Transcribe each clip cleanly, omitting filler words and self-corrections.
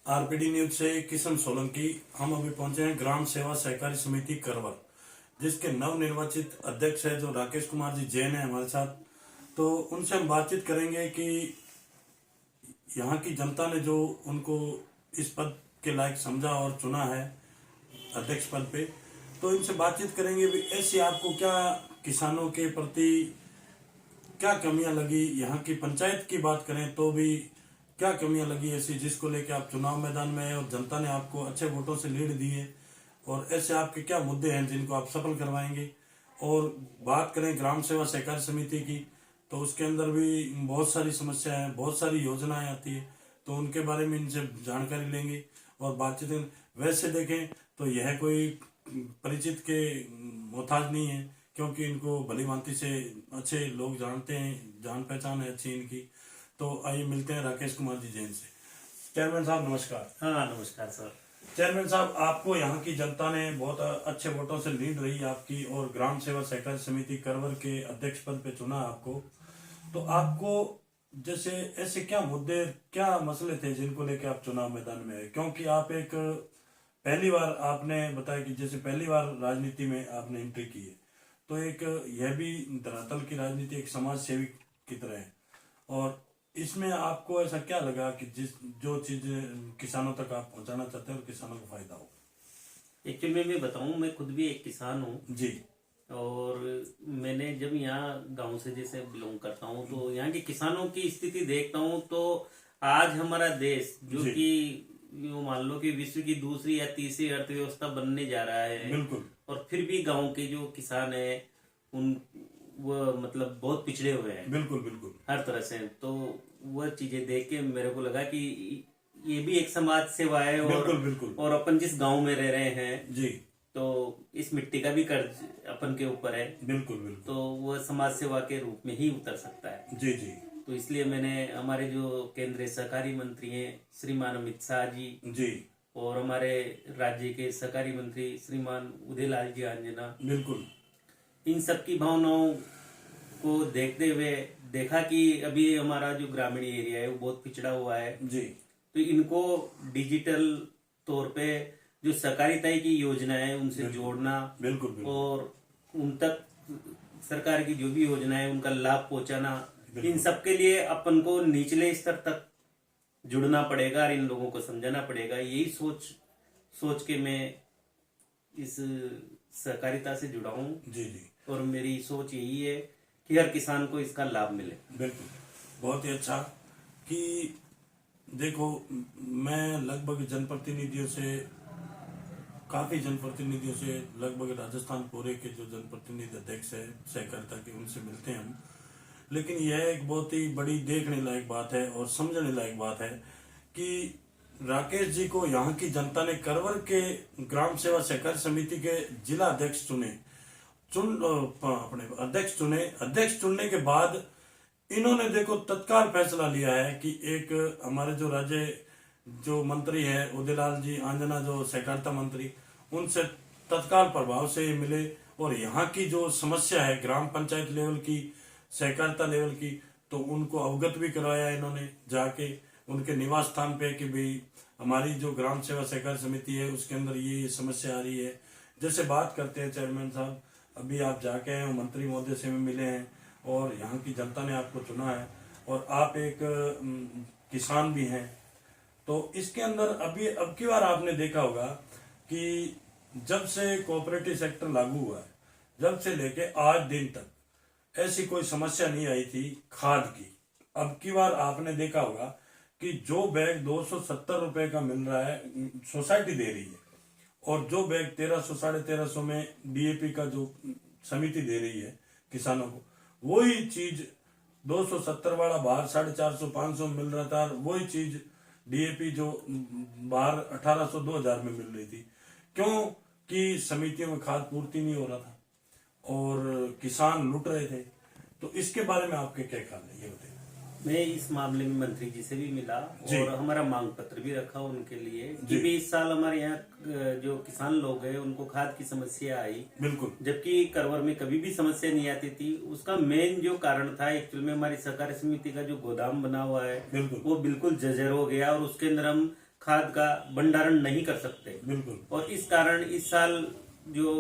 RPD news से किशन सोलंकी। हम अभी पहुंचे हैं ग्राम सेवा सहकारी समिति करवर, जिसके नवनिर्वाचित अध्यक्ष है जो राकेश कुमार जी जैन है हमारे साथ। तो उनसे हम बातचीत करेंगे कि यहाँ की जनता ने जो उनको इस पद के लायक समझा और चुना है अध्यक्ष पद पे, तो इनसे बातचीत करेंगे भी ऐसी आपको क्या किसानों के प्रति क्या कमियां लगी। यहाँ की पंचायत की बात करें तो भी क्या कमियां लगी ऐसी जिसको लेके आप चुनाव मैदान में हैं और जनता ने आपको अच्छे वोटों से लीड दी है, और ऐसे आपके क्या मुद्दे हैं जिनको आप सफल करवाएंगे। और बात करें ग्राम सेवा सहकारी समिति की, तो उसके अंदर भी बहुत सारी समस्याएं हैं, बहुत सारी योजनाएं आती है, तो उनके बारे में इनसे जानकारी लेंगे और बातचीत। वैसे देखें तो यह कोई परिचित के मोहताज नहीं है, क्योंकि इनको भली भांति से अच्छे लोग जानते हैं, जान पहचान है अच्छी इनकी। तो आइए मिलते हैं राकेश कुमार जी जैन से। चेयरमैन साहब नमस्कार। हाँ नमस्कार सर। चेयरमैन साहब, आपको यहाँ की जनता ने बहुत अच्छे वोटों से लीड रही आपकी और ग्राम सेवा सहकारी समिति करवर के अध्यक्ष पद पे चुना आपको। तो आपको जैसे ऐसे क्या मुद्दे, क्या मसले थे जिनको लेके आप चुनाव मैदान में आए, क्योंकि आप एक पहली बार आपने बताया कि जैसे पहली बार राजनीति में आपने एंट्री की है, तो एक यह भी धरातल की राजनीति एक समाज सेवी की तरह है, और इसमें आपको ऐसा क्या लगा कि जो चीज किसानों तक आप पहुंचाना चाहते हैं और किसानों को फायदा हो। एक्चुअली मैं बताऊं, मैं खुद भी एक किसान हूँ जी। और मैंने जब यहाँ गांव से जैसे बिलोंग करता हूँ तो यहाँ के किसानों की स्थिति देखता हूँ, तो आज हमारा देश जो कि यूं मान लो कि विश्व की दूसरी या तीसरी अर्थव्यवस्था बनने जा रहा है, बिल्कुल। और फिर भी गांव के जो किसान है उन वो मतलब बहुत पिछड़े हुए हैं। बिल्कुल बिल्कुल हर तरह से। तो वह चीजें देख के मेरे को लगा कि ये भी एक समाज सेवा है, और बिल्कुल बिल्कुल। और अपन जिस गांव में रह रहे हैं जी, तो इस मिट्टी का भी कर्ज अपन के ऊपर है। बिल्कुल बिल्कुल। तो वह समाज सेवा के रूप में ही उतर सकता है। जी जी तो इसलिए मैंने हमारे जो केंद्रीय सहकारी मंत्री हैं श्रीमान अमित शाह जी जी, और हमारे राज्य के सहकारी मंत्री श्रीमान उदयलाल जी आंजना, बिल्कुल, इन सब की भावनाओं को देखते हुए देखा कि अभी हमारा जो ग्रामीण एरिया है वो बहुत पिछड़ा हुआ है जी, तो इनको डिजिटल तौर पे जो सहकारिता की योजना है उनसे जोड़ना, बिल्कुल बिल्कुल, और उन तक सरकार की जो भी योजना है उनका लाभ पहुंचाना, इन सब के लिए अपन को निचले स्तर तक जुड़ना पड़ेगा और इन लोगों को समझाना पड़ेगा। यही सोच के मैं इस सहकारिता से जुड़ा हूँ। जी जी, और मेरी सोच यही है कि हर किसान को इसका लाभ मिले। बिल्कुल। बहुत ही अच्छा कि देखो, मैं लगभग जनप्रतिनिधियों से, काफी जनप्रतिनिधियों से, लगभग राजस्थान पूरे के जो जनप्रतिनिधि अध्यक्ष है सहकारिता के, उनसे मिलते हैं हम। लेकिन यह एक बहुत ही बड़ी देखने लायक बात है और समझने लायक बात है कि राकेश जी को यहाँ की जनता ने करवर के ग्राम सेवा सहकारी समिति के जिला अध्यक्ष अपने अध्यक्ष चुनने के बाद इन्होंने देखो तत्काल फैसला लिया है कि एक हमारे जो राज्य जो मंत्री है उदयलाल जी आंजना, जो सहकारिता मंत्री, उनसे तत्काल प्रभाव से मिले और यहाँ की जो समस्या है ग्राम पंचायत लेवल की, सहकारिता लेवल की, तो उनको अवगत भी करवाया इन्होंने जाके उनके निवास स्थान पे कि भाई हमारी जो ग्राम सेवा सहकारी समिति है उसके अंदर ये समस्या आ रही है। जैसे बात करते हैं चेयरमैन साहब, अभी आप जाके हैं, मंत्री महोदय से भी मिले हैं और यहाँ की जनता ने आपको चुना है और आप एक किसान भी हैं। तो इसके अंदर अभी अब की बार आपने देखा होगा कि जब से कोऑपरेटिव सेक्टर लागू हुआ है, जब से लेके आज दिन तक ऐसी कोई समस्या नहीं आई थी खाद की। अब की बार आपने देखा होगा कि जो बैग 270 रुपए का मिल रहा है सोसाइटी दे रही है, और जो बैग 1300 1350 में डीएपी का जो समिति दे रही है किसानों को, वही चीज 270 वाला बाहर 450 500 मिल रहा था, वही चीज डीएपी जो बाहर 1800 2000 में मिल रही थी। क्यों कि समितियों में खाद पूर्ति नहीं हो रहा था और किसान लुट रहे थे। तो इसके बारे में आपके क्या ख्याल है, ये बताइए। मैं इस मामले में मंत्री जी से भी मिला और हमारा मांग पत्र भी रखा उनके लिए कि भी इस साल हमारे यहाँ जो किसान लोग हैं उनको खाद की समस्या आई, बिल्कुल, जबकि करवर में कभी भी समस्या नहीं आती थी। उसका मेन जो कारण था एक्चुअल में हमारी सहकारी समिति का जो गोदाम बना हुआ है वो बिल्कुल जर्जर हो गया और उसके अंदर हम खाद का भंडारण नहीं कर सकते। बिल्कुल और इस कारण इस साल जो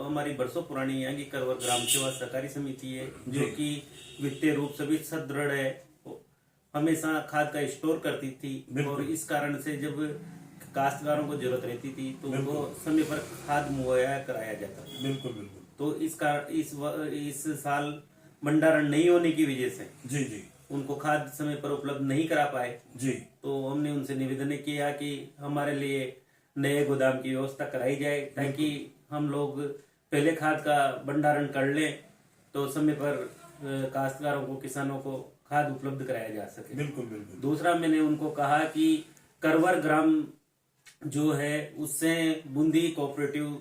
हमारी बरसों पुरानी यहाँ की करवर ग्राम सेवा सहकारी समिति है, जो कि वित्तीय रूप से भी सुदृढ़ है, हमेशा खाद का स्टोर करती थी। और इस कारण से जब काश्तकारों को जरूरत रहती थी तो उनको समय पर खाद मुहैया कराया जाता था। बिल्कुल बिल्कुल। तो इस साल भंडारण नहीं होने की वजह से जी जी उनको खाद समय पर उपलब्ध नहीं करा पाए जी। तो हमने उनसे निवेदन किया कि हमारे लिए नए गोदाम की व्यवस्था कराई जाए, ताकि हम लोग पहले खाद का भंडारण कर लें तो समय पर काश्तकारों को, किसानों को खाद उपलब्ध कराया जा सके। बिल्कुल बिल्कुल। दूसरा, मैंने उनको कहा कि करवर ग्राम जो है उससे बूंदी कोऑपरेटिव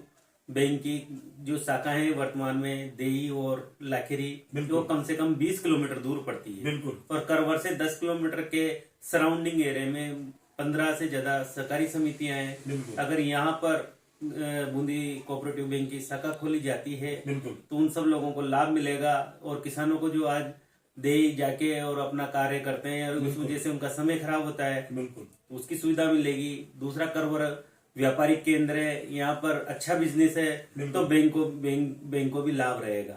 बैंक की जो शाखाएं वर्तमान में देई और लाखेरी, जो कम से कम 20 किलोमीटर दूर पड़ती है। बिल्कुल। और करवर से 10 किलोमीटर के सराउंडिंग एरिया में 15 से ज्यादा सहकारी समितियां हैं। अगर यहाँ पर बूंदी कोऑपरेटिव बैंक की शाखा खोली जाती है तो उन सब लोगों को लाभ मिलेगा, और किसानों को जो आज दे जाके और अपना कार्य करते हैं और उस वजह से उनका समय खराब होता है, तो उसकी सुविधा मिलेगी। दूसरा, करवर व्यापारिक केंद्र है, यहाँ पर अच्छा बिजनेस है तो बैंक को भी लाभ रहेगा।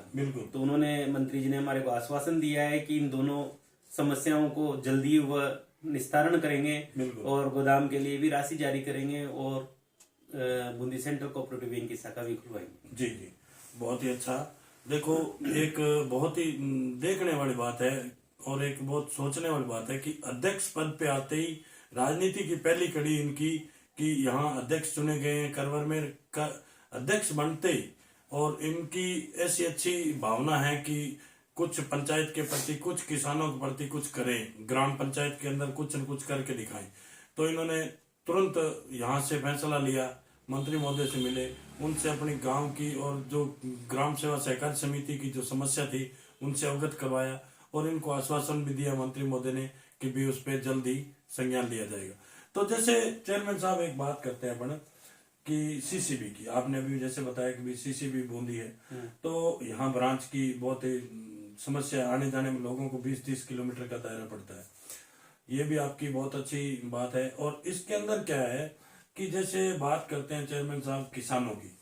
तो उन्होंने, मंत्री जी ने हमारे को आश्वासन दिया है कि इन दोनों समस्याओं को जल्दी वह निस्तारण करेंगे और गोदाम के लिए भी राशि जारी करेंगे और बूंदी सेंट्रल कोऑपरेटिव बैंक की शाखा भी खुलवाएंगे। जी जी, बहुत ही अच्छा। देखो, एक बहुत ही देखने वाली बात है और एक बहुत सोचने वाली बात है कि अध्यक्ष पद पे आते ही राजनीति की पहली कड़ी इनकी कि यहाँ अध्यक्ष चुने गए हैं करवर में का अध्यक्ष बनते ही, और इनकी ऐसी अच्छी भावना है कि कुछ पंचायत के प्रति, कुछ किसानों के प्रति कुछ करें, ग्राम पंचायत के अंदर कुछ न कुछ करके दिखाएं। तो इन्होंने तुरंत यहाँ से फैसला लिया, मंत्री महोदय से मिले, उनसे अपनी गांव की और जो ग्राम सेवा सहकारी समिति की जो समस्या थी उनसे अवगत करवाया, और इनको आश्वासन भी दिया मंत्री महोदय ने कि भी उस पर जल्दी संज्ञान लिया जाएगा। तो जैसे चेयरमैन साहब एक बात करते हैं अपन कि सीसीबी की, आपने अभी जैसे बताया कि भी सीसीबी बूंदी है, तो यहाँ ब्रांच की बहुत ही समस्या, आने जाने में लोगों को 20-30 किलोमीटर का दायरा पड़ता है। ये भी आपकी बहुत अच्छी बात है। और इसके अंदर क्या है कि जैसे बात करते हैं चेयरमैन साहब किसानों की,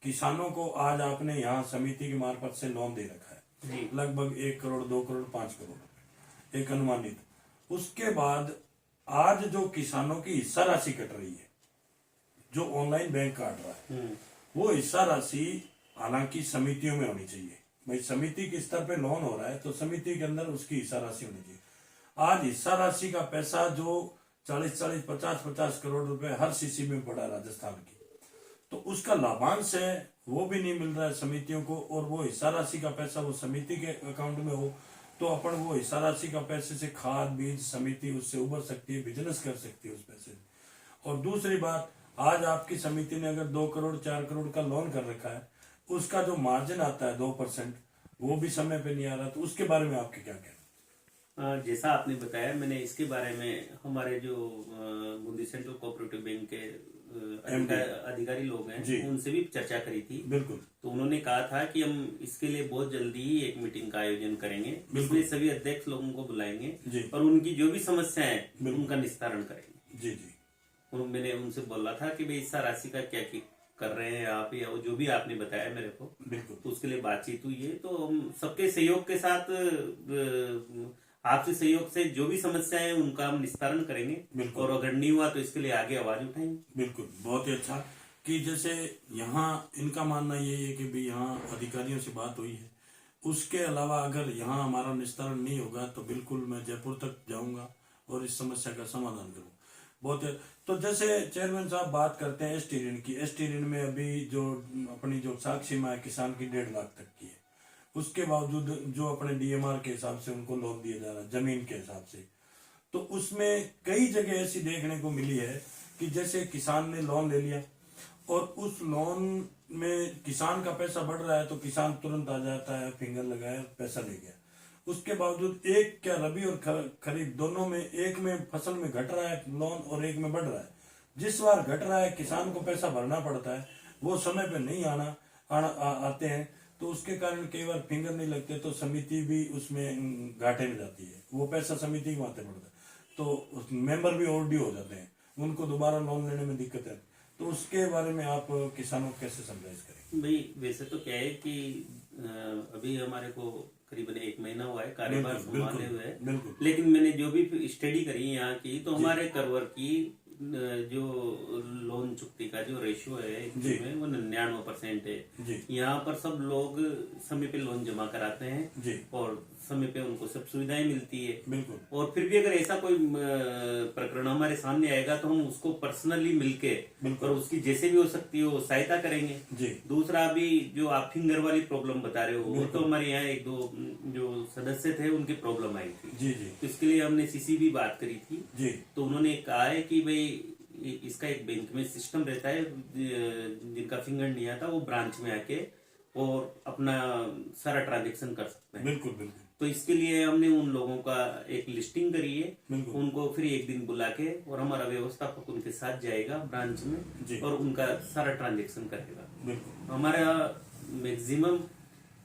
किसानों को आज आपने यहाँ समिति के मार्फत से लोन दे रखा है लगभग 1 करोड़, 2 करोड़, 5 करोड़ एक अनुमानित। उसके बाद आज जो किसानों की हिस्सा राशि कट रही है, जो ऑनलाइन बैंक काट रहा है, वो हिस्सा राशि हालांकि समितियों में होनी चाहिए। भाई समिति के स्तर पे लोन हो रहा है तो समिति के अंदर उसकी हिस्सा राशि होनी चाहिए। आज हिस्सा राशि का पैसा जो 40-40, 50-50 करोड़ रुपए हर सीसी में पड़ा राजस्थान की, तो उसका लाभांश है वो भी नहीं मिल रहा है समितियों को, और वो हिस्सा राशि का पैसा वो समिति के अकाउंट में हो तो अपन वो हिस्सा राशि का पैसे से खाद बीज समिति उससे उबर सकती है, बिजनेस कर सकती है उस पैसे। और दूसरी बात, आज आपकी समिति ने अगर 2 करोड़ 4 करोड़ का लोन कर रखा है, उसका जो मार्जिन आता है 2%, वो भी समय पे नहीं आ रहा, तो उसके बारे में आपके क्या कहना? जैसा आपने बताया, मैंने इसके बारे में हमारे जो बूंदी सेंट्रल कोऑपरेटिव बैंक के अधिकारी लोग हैं उनसे भी चर्चा करी थी। बिल्कुल। तो उन्होंने कहा था कि हम इसके लिए बहुत जल्दी ही एक मीटिंग का आयोजन करेंगे, जिसमें सभी अध्यक्ष लोगों को बुलाएंगे और उनकी जो भी समस्या है उनका निस्तारण करेंगे। जी जी। मैंने उनसे बोला था कि भाई इस राशि का क्या कर रहे हैं आप, या जो भी आपने बताया मेरे को, तो उसके लिए बातचीत हुई है। तो हम सबके सहयोग के साथ, आपसी सहयोग से जो भी समस्या है उनका हम निस्तारण करेंगे, और अगर नहीं हुआ तो इसके लिए आगे आवाज उठाएंगे। बिल्कुल, बहुत ही अच्छा। कि जैसे यहाँ इनका मानना ये है कि भी यहाँ अधिकारियों से बात हुई है, उसके अलावा अगर यहाँ हमारा निस्तारण नहीं होगा तो बिल्कुल मैं जयपुर तक जाऊंगा और इस समस्या का समाधान करूंगा। बहुत है। तो जैसे चेयरमैन साहब बात करते हैं एसटी ऋण की, एसटी ऋण में अभी जो अपनी जो साख सीमा है किसान की 1.5 लाख तक की है, उसके बावजूद जो अपने डीएमआर के हिसाब से उनको लोन दिया जा रहा है जमीन के हिसाब से, तो उसमें कई जगह ऐसी देखने को मिली है कि जैसे किसान ने लोन ले लिया और उस लोन में किसान का पैसा बढ़ रहा है तो किसान तुरंत आ जाता है, फिंगर लगाया, पैसा ले गया। उसके बावजूद एक क्या रबी और खरीफ दोनों में, एक में फसल में घट रहा है लोन और एक में बढ़ रहा है। जिस बार घट रहा है किसान को पैसा भरना पड़ता है, वो समय पे नहीं आते हैं, तो उसके कारण कई बार फिंगर नहीं लगते तो समिति भी उसमें घाटे में जाती है, वो पैसा समिति के माथे पड़ता है, तो मेंबर भी ओवरड्यू हो जाते हैं, उनको दोबारा लोन लेने में दिक्कत है। तो उसके बारे में आप किसानों को कैसे समझाइश करें? भाई वैसे तो क्या है कि अभी हमारे को करीबन 1 महीना हुआ है कार्यभार बिल्कुल, संभाले हुए, बिल्कुल। लेकिन मैंने जो भी स्टडी करी यहाँ की, तो हमारे करवर की जो लोन चुकती का जो रेशियो है जी। में वो 99% है। जी यहाँ पर सब लोग समय पे लोन जमा कराते हैं जी और समय पे उनको सब सुविधाएं मिलती है। बिल्कुल और फिर भी अगर ऐसा कोई प्रकरण हमारे सामने आएगा तो हम उसको पर्सनली मिलके बिल्कुल। और उसकी जैसे भी हो सकती है वो सहायता करेंगे। जी दूसरा अभी जो आप फिंगर वाली प्रॉब्लम बता रहे हो, वो तो हमारे यहाँ 1-2 जो सदस्य थे उनकी प्रॉब्लम आई थी। जी जी तो इसके लिए हमने सीसी भी बात करी थी। जी तो उन्होंने कहा है कि भाई इसका एक बैंक में सिस्टम रहता है, जिनका फिंगर नहीं आता वो ब्रांच में आके और अपना सारा ट्रांजेक्शन कर सकते हैं। बिल्कुल बिल्कुल तो इसके लिए हमने उन लोगों का एक लिस्टिंग करी है, बिल्कुल। उनको फिर एक दिन बुला के और हमारा व्यवस्थापक उनके साथ जाएगा ब्रांच जी। में और उनका सारा ट्रांजेक्शन करेगा। बिल्कुल हमारा मैक्सिमम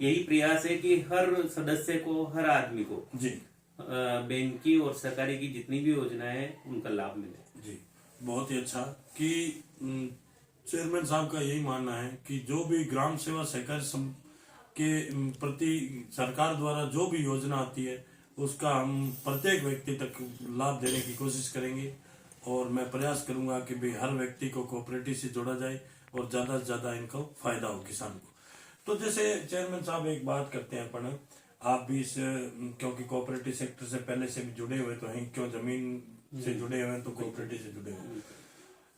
यही प्रयास है कि हर सदस्य को, हर आदमी को जी बैंक की और सरकारी की जितनी भी योजनाएं हैं उनका लाभ मिले। जी। बहुत ही अच्छा कि चेयरमैन साहब का यही मानना है कि जो भी ग्राम सेवा सहकारी के प्रति सरकार द्वारा जो भी योजना आती है उसका हम प्रत्येक व्यक्ति तक लाभ देने की कोशिश करेंगे और मैं प्रयास करूंगा कि भाई हर व्यक्ति को कोऑपरेटिव से जोड़ा जाए और ज्यादा से ज्यादा इनको फायदा हो किसान को। तो जैसे चेयरमैन साहब एक बात करते हैं अपन, आप भी इस क्योंकि कोऑपरेटिव सेक्टर से पहले से भी जुड़े हुए तो हैं, क्यों जमीन से जुड़े हुए हैं तो कोऑपरेटिव से जुड़े हुए हैं।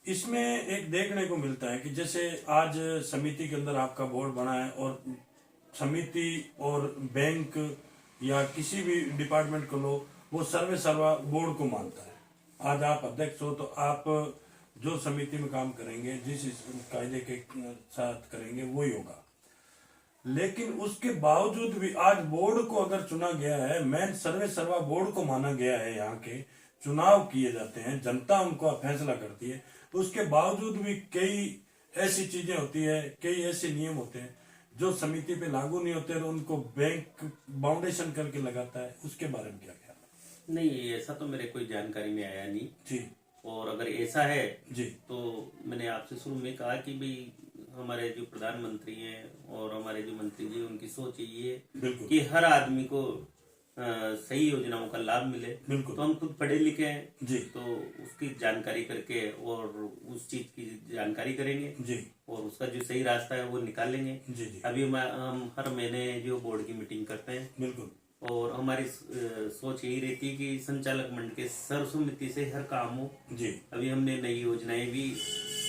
इसमें एक देखने को मिलता है कि जैसे आज समिति के अंदर आपका बोर्ड बना है और समिति और बैंक या किसी भी डिपार्टमेंट को लो, वो सर्वे सर्वा बोर्ड को मानता है। आज आप अध्यक्ष हो तो आप जो समिति में काम करेंगे, जिस कायदे के साथ करेंगे वही होगा। लेकिन उसके बावजूद भी आज बोर्ड को अगर चुना गया है, मेन सर्वे सर्वा बोर्ड को माना गया है, यहाँ के चुनाव किए जाते हैं, जनता उनको फैसला करती है, उसके बावजूद भी कई ऐसी चीजें होती है, कई ऐसे नियम होते हैं जो समिति पे लागू नहीं होते और उनको बैंक बाउंडेशन करके लगाता है। उसके बारे में क्या ख्याल है? नहीं, ऐसा तो मेरे कोई जानकारी में आया नहीं जी। और अगर ऐसा है जी तो मैंने आपसे शुरू में कहा कि भाई हमारे जो प्रधानमंत्री हैं और हमारे जो मंत्री जी, उनकी सोच यही है बिल्कुल कि हर आदमी को सही योजनाओं का लाभ मिले। बिल्कुल। तो हम खुद पढ़े लिखे हैं जी तो उसकी जानकारी करके और उस चीज की जानकारी करेंगे जी और उसका जो सही रास्ता है वो निकालेंगे। जी जी अभी हम हर महीने जो बोर्ड की मीटिंग करते हैं बिल्कुल और हमारी सोच यही रहती है कि संचालक मंडल के सर्वसम्मति से हर काम हो। जी अभी हमने नई योजनाएं भी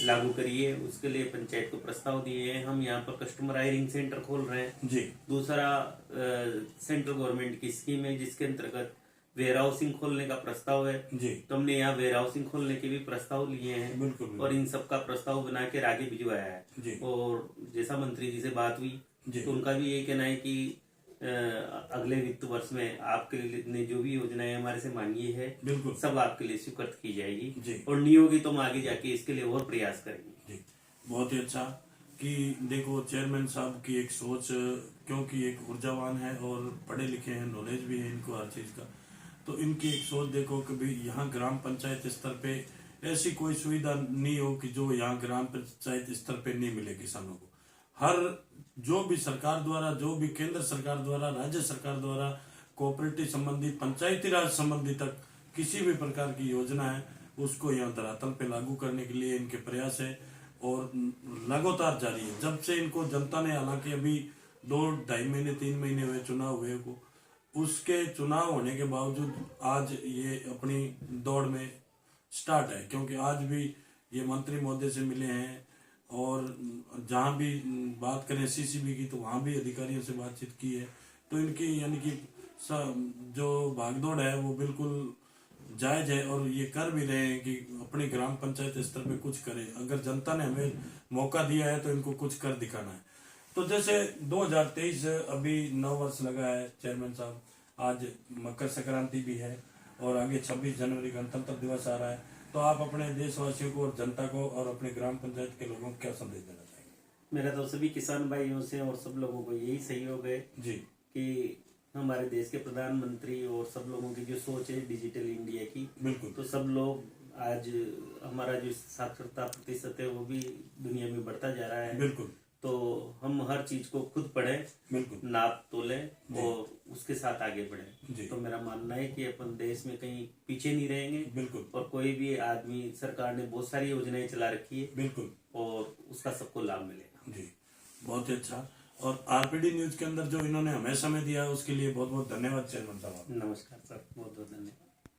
लागू करी है, उसके लिए पंचायत को प्रस्ताव दिए हैं। हम यहाँ पर कस्टमर हायरिंग सेंटर खोल रहे हैं। जी दूसरा सेंट्रल गवर्नमेंट की स्कीम है जिसके अंतर्गत वेयर हाउसिंग खोलने का प्रस्ताव है। जी तो हमने यहाँ वेयर हाउसिंग खोलने के भी प्रस्ताव लिए हैं बिल्कुल और इन सब का प्रस्ताव बना के आगे भिजवाया है। जी और जैसा मंत्री जी से बात हुई जी तो उनका भी यही कहना है कि अगले वित्त वर्ष में आपके लिए जो भी योजनाएं हमारे से मांगी है बिल्कुल सब आपके लिए स्वीकृत की जाएगी जी और नहीं होगी तो हम आगे जाके इसके लिए और प्रयास करेंगे। जी। बहुत ही अच्छा कि देखो चेयरमैन साहब की एक सोच, क्योंकि एक ऊर्जावान है और पढ़े लिखे हैं, नॉलेज भी है इनको हर चीज का, तो इनकी एक सोच देखो कि भाई यहाँ ग्राम पंचायत स्तर पे ऐसी कोई सुविधा नहीं हो कि जो यहाँ ग्राम पंचायत स्तर पे नहीं मिले किसानों को। हर जो भी सरकार द्वारा, जो भी केंद्र सरकार द्वारा, राज्य सरकार द्वारा कोऑपरेटिव संबंधी, पंचायती राज संबंधी तक किसी भी प्रकार की योजना है उसको यहाँ धरातल पे लागू करने के लिए इनके प्रयास है और लगातार जारी है। जब से इनको जनता ने, हालांकि अभी 2-2.5 महीने 3 महीने हुए चुनाव हुए को, उसके चुनाव होने के बावजूद आज ये अपनी दौड़ में स्टार्ट है, क्योंकि आज भी ये मंत्री महोदय से मिले हैं और जहां भी बात करें सीसीबी की तो वहां भी अधिकारियों से बातचीत की है। तो इनकी यानी कि जो भागदौड़ है वो बिल्कुल जायज है और ये कर भी रहे हैं कि अपने ग्राम पंचायत स्तर पे कुछ करें। अगर जनता ने हमें मौका दिया है तो इनको कुछ कर दिखाना है। तो जैसे 2023 अभी 9 वर्ष लगा है चेयरमैन साहब, आज मकर संक्रांति भी है और आगे 26 जनवरी गणतंत्र दिवस आ रहा है, तो आप अपने देशवासियों को और जनता को और अपने ग्राम पंचायत के लोगों को क्या संदेश देना चाहेंगे? मेरा तो सभी किसान भाइयों से और सब लोगों को यही सहयोग है जी कि हमारे देश के प्रधानमंत्री और सब लोगों की जो सोच है डिजिटल इंडिया की, बिल्कुल तो सब लोग आज हमारा जो साक्षरता प्रतिशत है वो भी दुनिया में बढ़ता जा रहा है। बिल्कुल। तो हम हर चीज को खुद पढ़ें, बिल्कुल। नाप तोलें और उसके साथ आगे बढ़ें। जी। तो मेरा मानना है कि अपन देश में कहीं पीछे नहीं रहेंगे। बिल्कुल। और कोई भी आदमी, सरकार ने बहुत सारी योजनाएं चला रखी है। बिल्कुल। और उसका सबको लाभ मिलेगा। जी, बहुत ही अच्छा। और आरपीडी न्यूज के अंदर जो इन्होंने हमें समय दिया उसके लिए बहुत बहुत धन्यवाद चेयरमैन साहब। नमस्कार सर, बहुत बहुत धन्यवाद।